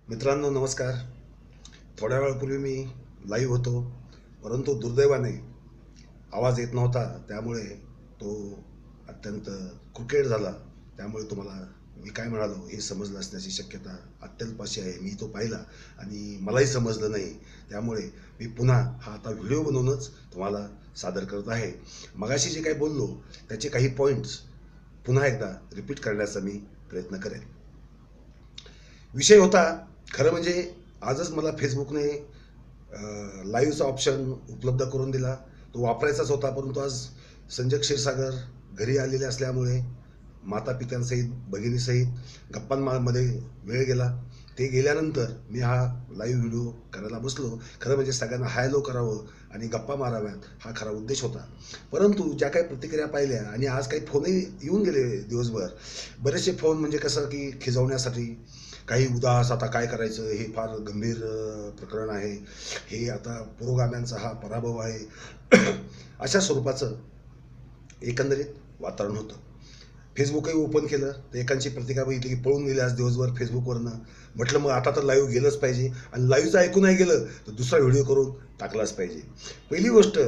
मित्रांनो नमस्कार. थोड्या वेळापूर्वी मी लाईव्ह होतो, परंतु दुर्दैवाने आवाज येत नव्हता. त्यामुळे तो अत्यंत क्रिकेट झाला. त्यामुळे तुम्हाला मी काय म्हणालो हे समजलं असण्याची शक्यता अत्यल्पाशी आहे. मी तो पाहिला आणि मलाही समजलं नाही. त्यामुळे मी पुन्हा हा आता व्हिडिओ बनवूनच तुम्हाला सादर करत आहे. मगाशी जे काही बोललो त्याचे काही पॉईंट्स पुन्हा एकदा रिपीट करण्याचा मी प्रयत्न करेन. विषय होता, खरं म्हणजे आजच मला फेसबुकने लाईव्हचा ऑप्शन उपलब्ध करून दिला. तो वापरायचाच होता, परंतु आज संजय क्षीरसागर घरी आलेले असल्यामुळे माता पित्यांसहित भगिनीसहित गप्पांमध्ये वेळ गेला. ते गेल्यानंतर मी हा लाईव्ह व्हिडिओ करायला बसलो. खरं म्हणजे सगळ्यांना हॅलो करावं आणि गप्पा माराव्यात हा खरा उद्देश होता. परंतु ज्या काही प्रतिक्रिया पाहिल्या आणि आज काही फोनही येऊन गेले दिवसभर, बरेचसे फोन म्हणजे कसं की खिजवण्यासाठी, काही उदास, आता काय करायचं, हे फार गंभीर प्रकरण आहे, हे आता पुरोगाम्यांचा हा पराभव आहे अशा स्वरूपाचं एकंदरीत वातावरण होतं. फेसबुकही ओपन केलं तर एकांची प्रतिक्रिया बघितली की पळून गेले आज दिवसभर फेसबुकवरनं. म्हटलं मग आता तर लाईव्ह गेलंच पाहिजे आणि लाईव्हचं ऐकू नाही गेलं तर दुसरा व्हिडिओ करून टाकलाच पाहिजे. पहिली गोष्ट,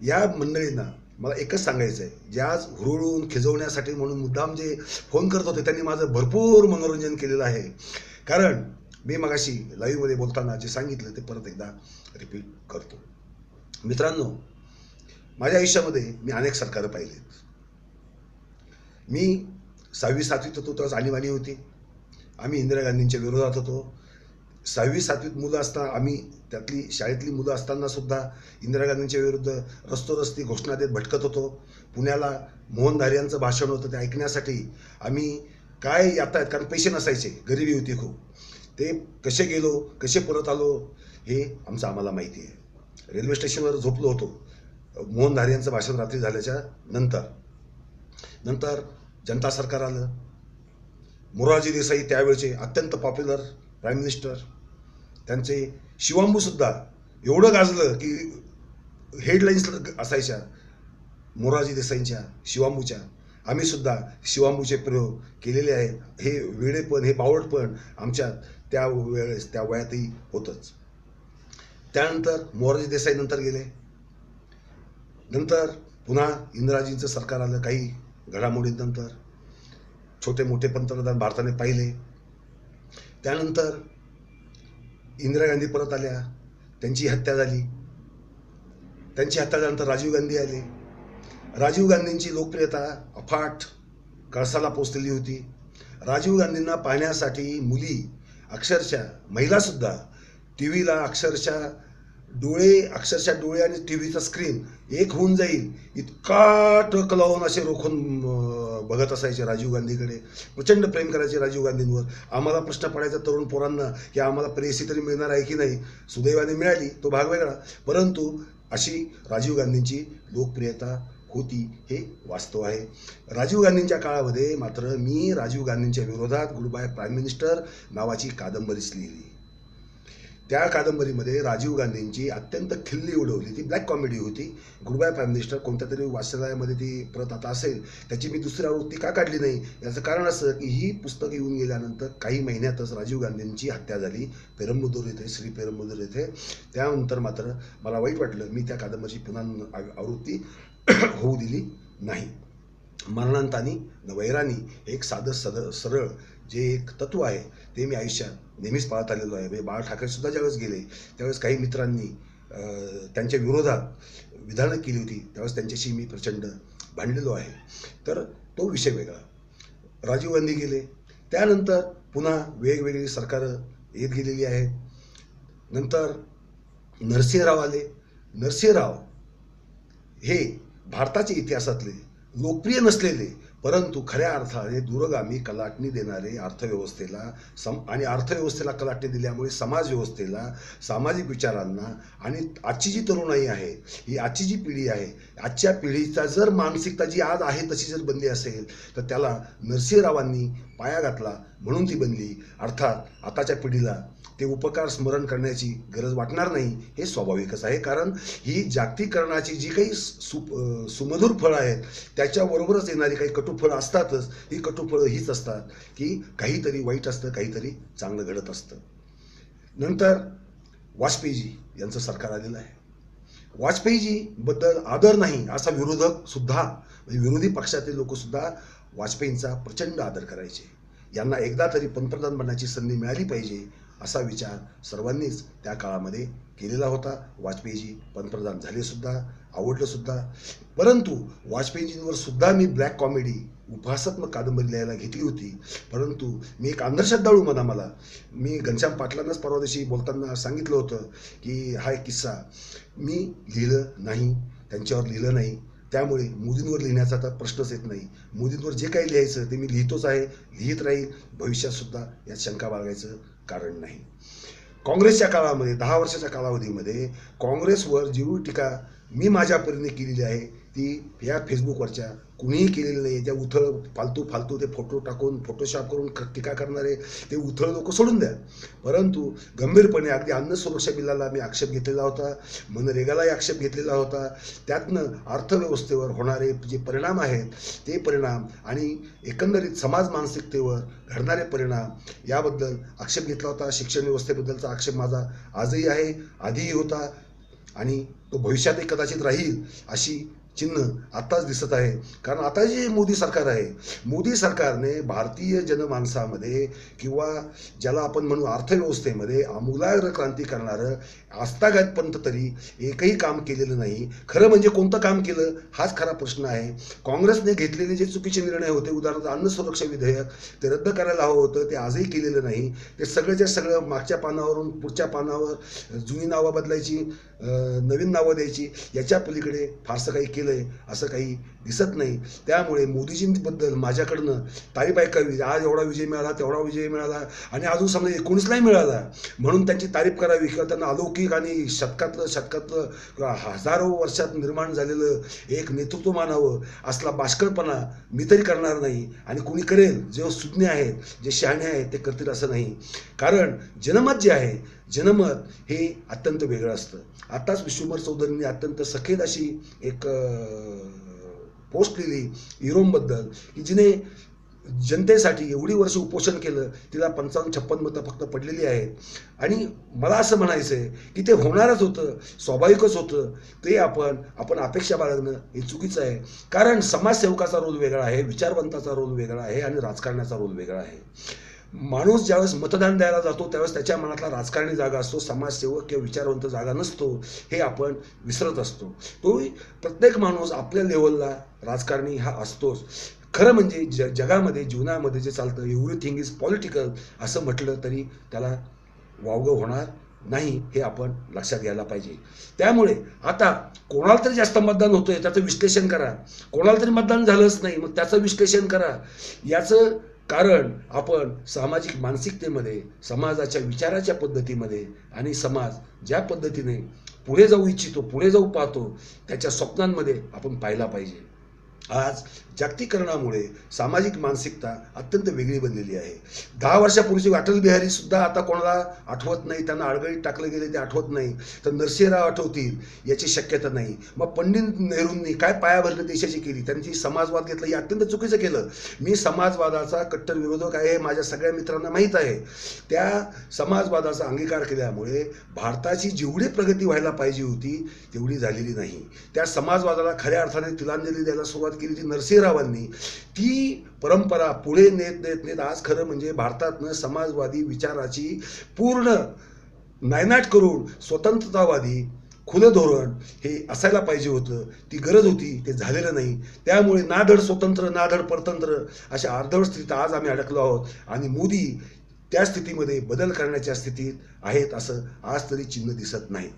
या मंडळींना मला एकच सांगायचं आहे, जे आज हुरळून खिजवण्यासाठी म्हणून मुद्दाम जे फोन करत होते त्यांनी माझं भरपूर मनोरंजन केलेलं आहे. कारण मी मगाशी लाईव्हमध्ये बोलताना जे सांगितलं ते परत एकदा रिपीट करतो. मित्रांनो, माझ्या आयुष्यामध्ये मी अनेक सरकारं पाहिलेत. मी 6वी-7वीत होतो तेव्हा आणीबाणी होती. आम्ही इंदिरा गांधींच्या विरोधात होतो. 6वी-7वीत मुलं असताना आम्ही, त्यातली शाळेतली मुलं असताना सुद्धा इंदिरा गांधींच्या विरुद्ध रस्तोरस्ती घोषणा देत भटकत होतो. पुण्याला मोहनधारी यांचं भाषण होतं, ते ऐकण्यासाठी आम्ही काय येत आहेत, कारण पैसे नसायचे, गरिबी होती खूप. ते कसे गेलो कसे परत आलो हे आम्हाला माहिती आहे. रेल्वे स्टेशनवर झोपलो होतो मोहनधारी यांचं भाषण रात्री झाल्याच्या नंतर जनता सरकार आलं. मोरारजी देसाई त्यावेळचे अत्यंत पॉप्युलर प्राईम मिनिस्टर, त्यांचे शिवांबूसुद्धा एवढं गाजलं की हेडलाईन्स असायच्या मोरारजी देसाईंच्या, शिवांबूच्या. आम्हीसुद्धा शिवांबूचे प्रयोग केलेले आहेत. हे वेडेपण, हे बावळटपण आमच्यात त्या वेळेस त्या वयातही होतंच. त्यानंतर मोरारजी देसाई नंतर गेले. नंतर पुन्हा इंदिराजींचं सरकार आलं. काही घडामोडीनंतर छोटे मोठे पंतप्रधान भारताने पाहिले. त्यानंतर इंदिरा गांधी परत आल्या, त्यांची हत्या झाली. त्यांची हत्या झाल्यानंतर राजीव गांधी आले. राजीव गांधींची लोकप्रियता अफाट कळसाला पोचलेली होती. राजीव गांधींना पाहण्यासाठी मुली, अक्षरशः महिलासुद्धा टी व्हीला अक्षरशः डोळे आणि टी व्हीचा स्क्रीन एक होऊन जाईल इतका टक लावून असे रोखून बघत असायचे राजीव गांधीकडे. प्रचंड प्रेम करायचे राजीव गांधींवर. आम्हाला प्रश्न पडायचा तरुण पोरांना की आम्हाला प्रेयसी तरी मिळणार आहे की नाही. सुदैवाने मिळाली, तो भाग वेगळा, परंतु अशी राजीव गांधींची लोकप्रियता होती, हे वास्तव आहे. राजीव गांधींच्या काळामध्ये मात्र मी राजीव गांधींच्या विरोधात गुड बाय प्राईम मिनिस्टर नावाची कादंबरीच लिहिली. त्या कादंबरीमध्ये राजीव गांधींची अत्यंत खिल्ली उडवली. ती ब्लॅक कॉमेडी होती. गुड बाय प्राईम मिनिस्टर कोणत्या तरी वाचनालयामध्ये ती प्रत आता असेल, त्याची मी दुसरी आवृत्ती का काढली नाही याचं कारण असं की ही पुस्तक येऊन गेल्यानंतर काही महिन्यातच राजीव गांधींची हत्या झाली पेरंबदूर येथे, श्री पेरंबदूर येथे. त्यानंतर मात्र मला वाईट वाटलं, मी त्या कादंबरीची पुन्हा आवृत्ती होऊ दिली नाही. मरणांतानी न वैरानी एक साधं सरळ जे एक तत्व आहे ते मी आयुष्यात नेहमीच पाळत आलेलो आहे. म्हणजे बाळा ठाकरेसुद्धा ज्यावेळेस गेले त्यावेळेस काही मित्रांनी त्यांच्या विरोधात विधानं केली होती, त्यावेळेस त्यांच्याशी मी प्रचंड भांडलेलो आहे. तर तो विषय वेगळा. राजीव गांधी गेले, त्यानंतर पुन्हा वेगवेगळी सरकारं येत गेलेली आहेत. नंतर नरसिंहराव आले. नरसिंहराव हे भारताच्या इतिहासातले लोकप्रिय नसलेले परंतु खऱ्या अर्थाने दूरगामी कलाटणी देणारे आणि अर्थव्यवस्थेला कलाटणी दिल्यामुळे समाज व्यवस्थेला, सामाजिक विचारांना आणि आजची जी तरुणाई आहे, ही आजची जी पिढी आहे, आजच्या पिढीचा जर मानसिकता जी आज आहे तशी जर बनली असेल तर त्याला नरसिंहरावांनी पाया घातला म्हणून ती बनली. अर्थात आताच्या पिढीला ते उपकार स्मरण करण्याची गरज वाटणार नाही, हे स्वाभाविकच आहे. कारण ही जागतिकीकरणाची जी काही सुमधुर फळं आहेत त्याच्याबरोबरच येणारी काही कटुफळं असतातच. ही कटुफळं हीच असतात की काहीतरी वाईट असतं, काहीतरी चांगलं घडत असतं. नंतर वाजपेयीजी यांचं सरकार आलेलं आहे. वाजपेयीजीबद्दल आदर नाही असा विरोधक सुद्धा, म्हणजे विरोधी पक्षातील लोक सुद्धा वाजपेयींचा प्रचंड आदर करायचे. यांना एकदा तरी पंतप्रधान बनण्याची संधी मिळाली पाहिजे असा विचार सर्वांनीच त्या काळामध्ये केलेला होता. वाजपेयीजी पंतप्रधान झाले सुद्धा, आवडलं सुद्धा. परंतु वाजपेयीजींवर सुद्धा मी ब्लॅक कॉमेडी उपहासात्मक कादंबरी लिहायला घेतली होती. परंतु मी एक अंधश्रद्धाळू मला मी घनश्याम पाटलांनाच परवा दिवशी बोलताना सांगितलं होतं की हा एक किस्सा मी लिहिलं नाही, त्यांच्यावर लिहिलं नाही. त्यामुळे मोदींवर लिहिण्याचा तर प्रश्नच येत नाही. मोदींवर जे काही लिहायचं ते मी लिहितोच आहे, लिहित राहील. भविष्यात सुद्धा यात शंका बाळगायचं कारण नाही. काँग्रेसच्या काळामध्ये 10 वर्षाच्या कालावधीमध्ये काँग्रेसवर जेवढी टीका मी माझ्या परीने केलेली आहे ती या फेसबुकवरच्या कुणीही केलेली नाही. त्या उथळ फालतू ते फोटो टाकून फोटोशॉप करून टीका करणारे ते उथळ लोक सोडून द्या. परंतु गंभीरपणे अगदी अन्न सुरक्षा बिलाला मी आक्षेप घेतलेला होता, मनरेगालाही आक्षेप घेतलेला होता. त्यातनं अर्थव्यवस्थेवर होणारे जे परिणाम आहेत ते परिणाम आणि एकंदरीत समाज मानसिकतेवर घडणारे परिणाम याबद्दल आक्षेप घेतला होता. शिक्षण व्यवस्थेबद्दलचा आक्षेप माझा आजही आहे, आधीही होता आणि तो भविष्यातही कदाचित राहील अशी चिन्ह आत्ताच दिसत आहे. कारण आता जे मोदी सरकार आहे, मोदी सरकारने भारतीय जनमानसामध्ये किंवा ज्याला आपण म्हणू अर्थव्यवस्थेमध्ये आमूलाग्र क्रांती करणारं आस्थागतपर्यंत तरी एकही काम केलेलं नाही. खरं म्हणजे कोणतं काम केलं हाच खरा प्रश्न आहे. काँग्रेसने घेतलेले जे चुकीचे निर्णय होते, उदाहरणार्थ अन्न सुरक्षा विधेयक ते रद्द करायला हवं होतं, ते आजही केलेलं नाही. ते सगळ्याच्या सगळं मागच्या पानावरून पुढच्या पानावर जुनी नावं बदलायची, नवीन नावं द्यायची, याच्या पलीकडे फारसं काही केलंय असं काही दिसत नाही. त्यामुळे मोदीजींबद्दल माझ्याकडनं तारीफ ऐकावी. आज एवढा विजय मिळाला, तेवढा विजय मिळाला आणि अजून समजा 19लाही मिळाला म्हणून त्यांची तारीफ करावी किंवा त्यांना अलौकिक आणि शतकातलं हजारो वर्षात निर्माण झालेलं एक नेतृत्व मानावं असला बाष्कळपणा मी तरी करणार नाही. आणि कोणी करेल जे सुज्ञ आहेत, जे शहाणे आहेत ते करतील असं नाही. कारण जनमत जे आहे, जनमत हे अत्यंत वेगळं असतं. आताच विश्वंभर चौधरींनी अत्यंत सखेद अशी एक पोस्ट लिहिली इरोमबद्दल की जिने जनतेसाठी एवढी वर्ष उपोषण केलं, तिला 55-56 मतं फक्त पडलेली आहेत. आणि मला असं म्हणायचं आहे की ते होणारच होतं, स्वाभाविकच होतं. ते आपण अपेक्षा बाळगणं हे चुकीचं आहे. कारण समाजसेवकाचा रोल वेगळा आहे, विचारवंताचा रोल वेगळा आहे आणि राजकारण्याचा रोल वेगळा आहे. माणूस ज्यावेळेस मतदान द्यायला जातो त्यावेळेस त्याच्या मनातला राजकारणी जागा असतो, समाजसेवक किंवा विचारवंत जागा नसतो, हे आपण विसरत असतो. तो प्रत्येक माणूस आपल्या लेवलला राजकारणी हा असतोच. खरं म्हणजे जगामध्ये जीवनामध्ये जे चालतं एव्हरीथिंग इज पॉलिटिकल असं म्हटलं तरी त्याला वावगं होणार नाही, हे आपण लक्षात घ्यायला पाहिजे. त्यामुळे आता कोणाला तरी जास्त मतदान होतंय त्याचं विश्लेषण करा, कोणाला तरी मतदान झालंच नाही मग त्याचं विश्लेषण करा. याचं कारण आपण सामाजिक मानसिकतेमध्ये, समाजाच्या विचाराच्या पद्धतीमध्ये आणि समाज ज्या पद्धतीने पुढे जाऊ इच्छितो, पुढे जाऊ पाहतो त्याच्या स्वप्नांमध्ये आपण पाहिला पाहिजे. आज जागतिकीकरणामुळे सामाजिक मानसिकता अत्यंत वेगळी बनलेली आहे. 10 वर्षापूर्वीचे अटल बिहारी सुद्धा आता कोणाला आठवत नाही, त्यांना आडगळीत टाकले गेले ते आठवत नाही. तर नरसिंहराव आठवतील याची शक्यता नाही. मग पंडित नेहरूंनी काय पायाभरणी देशाची केली, त्यांची समाजवाद घेतला, हे अत्यंत चुकीचं केलं. मी समाजवादाचा कट्टर विरोधक आहे, माझ्या सगळ्या मित्रांना माहीत आहे. त्या समाजवादाचा अंगीकार केल्यामुळे भारताची जेवढी प्रगती व्हायला पाहिजे होती तेवढी झालेली नाही. त्या समाजवादाला खऱ्या अर्थाने तिलांजली द्यायला सुरुवात केली ती नरसिंहरावांनी. ती परंपरा पुढे नेत आज खरं म्हणजे भारतातनं समाजवादी विचाराची पूर्ण नायनाट करून स्वतंत्रतावादी खुलं धोरण हे असायला पाहिजे होतं. ती गरज होती, ते झालेलं नाही. त्यामुळे ना धड स्वतंत्र ना धड परतंत्र अशा अर्धवट स्थितीत आज आम्ही अडकलो आहोत आणि मोदी त्या स्थितीमध्ये बदल करण्याच्या स्थितीत आहेत असं आज तरी चिन्ह दिसत नाही.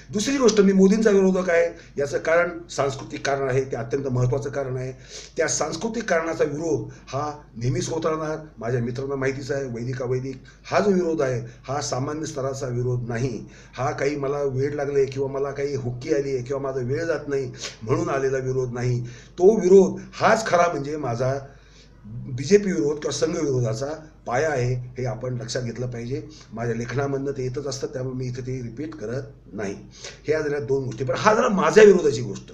दुसरी गोष्ट, मी मोदींचा विरोधक आहे याचं कारण सांस्कृतिक कारण आहे, ते अत्यंत महत्त्वाचं कारण आहे. त्या सांस्कृतिक कारणाचा विरोध हा नेहमीच होत राहणार. माझ्या मित्रांना माहितीच आहे, वैदिक हा जो विरोध आहे हा सामान्य स्तराचा विरोध नाही. हा काही मला वेळ लागले किंवा मला काही हुक्की आली आहे किंवा माझा वेळ जात नाही म्हणून आलेला विरोध नाही. तो विरोध हाच खरा म्हणजे माझा BJP विरोध किंवा संघ विरोधाचा पाया आहे, हे आपण लक्षात घेतलं पाहिजे. माझ्या लेखनामधनं ते येतच असतं, त्यामुळे मी इथं ते रिपीट करत नाही. हे झाल्या 2 गोष्टी. पण हा जरा माझ्या विरोधाची गोष्ट.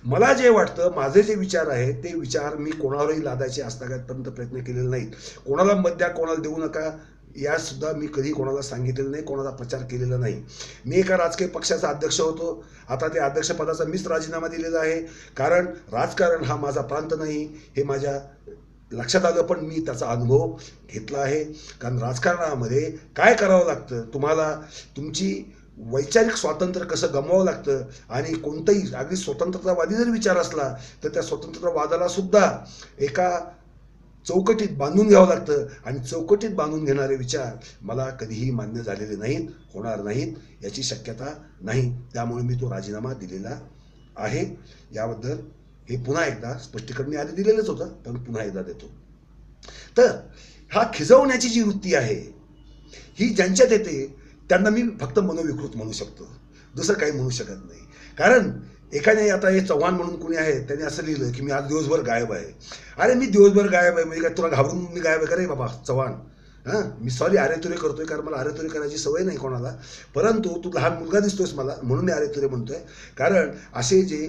मला जे वाटतं, माझे जे विचार आहेत ते विचार मी कोणावरही लादायचे आजतागायतपर्यंत प्रयत्न केलेले नाहीत. कोणाला मत द्या, कोणाला देऊ नका या सुद्धा मी कधी कोणाला सांगितलेलं नाही, कोणाला प्रचार केलेला नाही. मी एका राजकीय पक्षाचा अध्यक्ष होतो. आता त्या अध्यक्षपदाचा मीच राजीनामा दिलेला आहे, कारण राजकारण हा माझा प्रांत नाही हे माझ्या लक्षात आलं. पण मी त्याचा अनुभव घेतला आहे, कारण राजकारणामध्ये काय करावं लागतं, तुम्हाला तुमची वैचारिक स्वातंत्र्य कसं गमवावं लागतं, आणि कोणतंही अगदी स्वतंत्रतावादी जर विचार असला तर त्या स्वतंत्रवादाला सुद्धा एका चौकटीत बांधून घ्यावं लागतं. आणि चौकटीत बांधून घेणारे विचार मला कधीही मान्य झालेले नाहीत, होणार नाहीत, याची शक्यता नाही. त्यामुळे मी तो राजीनामा दिलेला आहे. याबद्दल हे पुन्हा एकदा स्पष्टीकरण मी आधी दिलेलंच होतं, पण पुन्हा एकदा देतो. तर हा खिजवण्याची जी वृत्ती आहे ही ज्यांच्यात येते त्यांना मी फक्त मनोविकृत म्हणू शकतो, दुसरं काही म्हणू शकत नाही. कारण एकाने, आता हे चव्हाण म्हणून कोणी आहे, त्याने असं लिहिलं की मी आज दिवसभर गायब आहे. अरे मी दिवसभर गायब आहे म्हणजे काय, तुला घाबरून मी गायब आहे का रे बाबा चव्हाण? हां, मी सॉरी अरेतुरे करतोय, कारण मला अरेतुरे करायची सवय नाही कोणाला, परंतु तू लहान मुलगा दिसतोयस मला म्हणून मी अरेतुरे म्हणतोय. कारण असे जे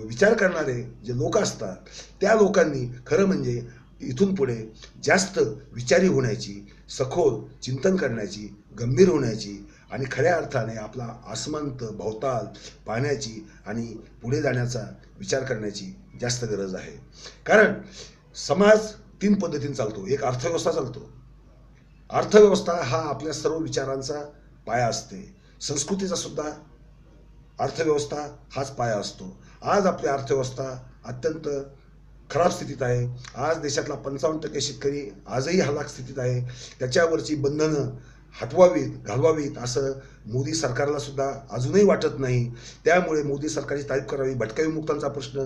विचार करणारे जे लोक असतात त्या लोकांनी खरं म्हणजे इथून पुढे जास्त विचारी होण्याची, सखोल चिंतन करण्याची, गंभीर होण्याची आणि खऱ्या अर्थाने आपला आसमंत भवताल पाहण्याची आणि पुढे जाण्याचा विचार करण्याची जास्त गरज आहे. कारण समाज 3 पद्धतीने चालतो. एक अर्थव्यवस्था चालतो. अर्थव्यवस्था हा आपल्या सर्व विचारांचा पाया असते. संस्कृतीचा सुद्धा अर्थव्यवस्था हाच पाया असतो. आज आपली अर्थव्यवस्था अत्यंत खराब स्थितीत आहे. आज देशातला 55% शेतकरी आजही हलाख स्थितीत आहे. त्याच्यावरची बंधनं हटवावीत, घालवावीत असं मोदी सरकारला सुद्धा अजूनही वाटत नाही. त्यामुळे मोदी सरकारची तारीफ करावी. भटक्या विमुक्तांचा प्रश्न,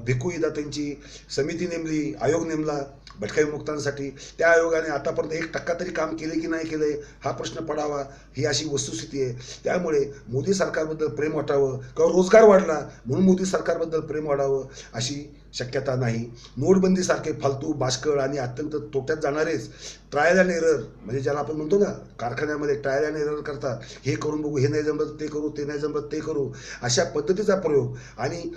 भिक्खू त्यांची समिती नेमली, आयोग नेमला भटक्या विमुक्तांसाठी. त्या आयोगाने आतापर्यंत 1% तरी काम केले की नाही केले हा प्रश्न पडावा, ही अशी वस्तुस्थिती आहे. त्यामुळे मोदी सरकारबद्दल प्रेम वाटावं किंवा रोजगार वाढला म्हणून मोदी सरकारबद्दल प्रेम वाढावं अशी शक्यता नाही. नोटबंदीसारखे फालतू, बाष्कळ आणि अत्यंत तोट्यात जाणारेच ट्रायल अँड एरर, म्हणजे ज्याला आपण म्हणतो ना कारखान्यामध्ये ट्रायल अँड एरर करतात, हे करून बघू, हे नाही जमत ते करू, ते नाही जमत ते करू, अशा पद्धतीचा प्रयोग आणि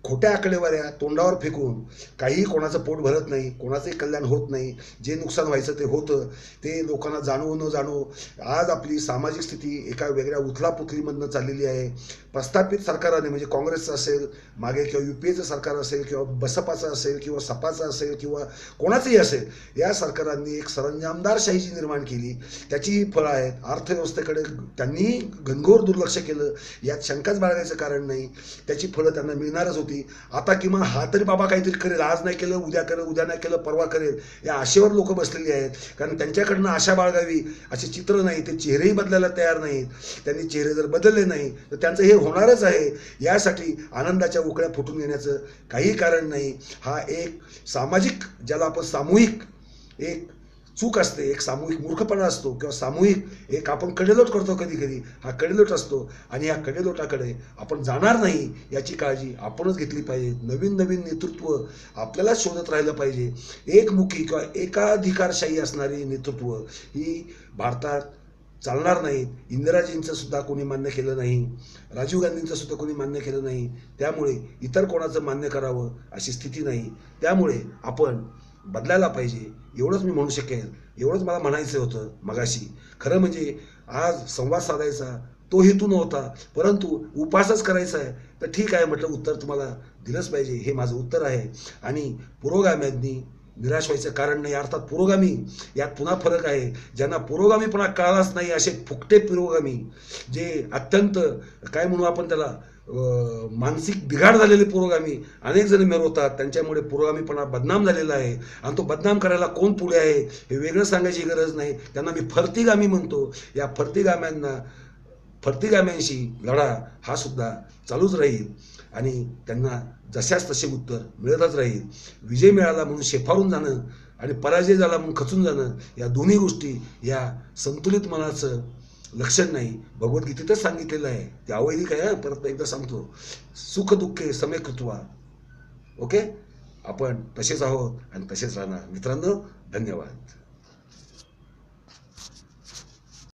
खोट्या आकडेवाऱ्या तोंडावर फेकून काही कोणाचं पोट भरत नाही, कोणाचंही कल्याण होत नाही. जे नुकसान व्हायचं ते होतं, ते लोकांना जाणवो न जाणवो आज आपली सामाजिक स्थिती एका वेगळ्या उथलापुथलीमधनं चाललेली आहे. प्रस्थापित सरकाराने, म्हणजे काँग्रेसचं असेल मागे किंवा UPAचं सरकार असेल किंवा बसपाचं असेल किंवा सपाचं असेल किंवा कोणाचंही असेल, या सरकारांनी एक सरंजामदारशाही जी निर्माण केली त्याची फळं आहेत. अर्थव्यवस्थेकडे त्यांनी घनघोर दुर्लक्ष केलं, यात शंकाच बाळगायचं कारण नाही. त्याची फळं त्यांना मिळणारच होती. आता किमान हा तरी बाबा काहीतरी करेल, आज नाही केलं उद्या करेल, उद्या नाही केलं परवा करेल, या आशेवर लोक बसलेली आहेत. कारण त्यांच्याकडनं आशा बाळगावी असे चित्र नाही, ते चेहरेही बदलायला तयार नाहीत. त्यांनी चेहरे जर बदलले नाही तर त्यांचं हे होणारच आहे. यासाठी आनंदाच्या उकळ्या फुटून येण्याचं काही कारण नाही. हा एक सामाजिक, ज्याला आपण सामूहिक एक चूक असते, एक सामूहिक मूर्खपणा असतो किंवा सामूहिक एक आपण कडेलोट करतो कधी कधी, हा कडेलोट असतो. आणि या कडेलोटाकडे आपण जाणार नाही याची काळजी आपणच घेतली पाहिजे. नवीन नवीन नेतृत्व आपल्याला शोधत राहिलं पाहिजे. एकमुखी किंवा एकाधिकारशाही असणारी नेतृत्व ही भारतात चालणार नाहीत. इंदिराजींचं सुद्धा कोणी मान्य केलं नाही, राजीव गांधींचं सुद्धा कोणी मान्य केलं नाही. त्यामुळे इतर कोणाचं मान्य करावं अशी स्थिती नाही. त्यामुळे आपण बदलायला पाहिजे, एवढंच मी म्हणू शकेन. एवढंच मला म्हणायचं होतं मगाशी. खरं म्हणजे आज संवाद साधायचा तो हेतू नव्हता, परंतु उपासच करायचा आहे. तर ठीक आहे म्हटलं, उत्तर तुम्हाला दिलंच पाहिजे, हे माझं उत्तर आहे. आणि पुरोगाम्यांनी निराश व्हायचं कारण नाही. अर्थात पुरोगामी यात पुन्हा फरक आहे. ज्यांना पुरोगामीपणा कळालाच नाही असे फुकटे पुरोगामी, जे अत्यंत काय म्हणू आपण त्याला, मानसिक बिघाड झालेले पुरोगामी अनेक जण मिळवतात. त्यांच्यामुळे पुरोगामीपणा बदनाम झालेला आहे. आणि तो बदनाम करायला कोण पुढे आहे हे वेगळं सांगायची गरज नाही. त्यांना मी फर्तीगामी म्हणतो. या फर्तीगाम्यांशी लढा हा सुद्धा चालूच राहील आणि त्यांना जशाच तसे उत्तर मिळतच राहील. विजय मिळाला म्हणून शेफारून जाणं आणि पराजय झाला म्हणून खचून जाणं, या दोन्ही गोष्टी या संतुलित मनाचं लक्षण नाही. भगवद्गीतेतच सांगितलेलं आहे, ते अवैधिक आहे. परत एकदा सांगतो, सुख दुःखे समे कृत्वा. ओके, आपण तसेच आहोत आणि तसेच राहणार. मित्रांनो, धन्यवाद.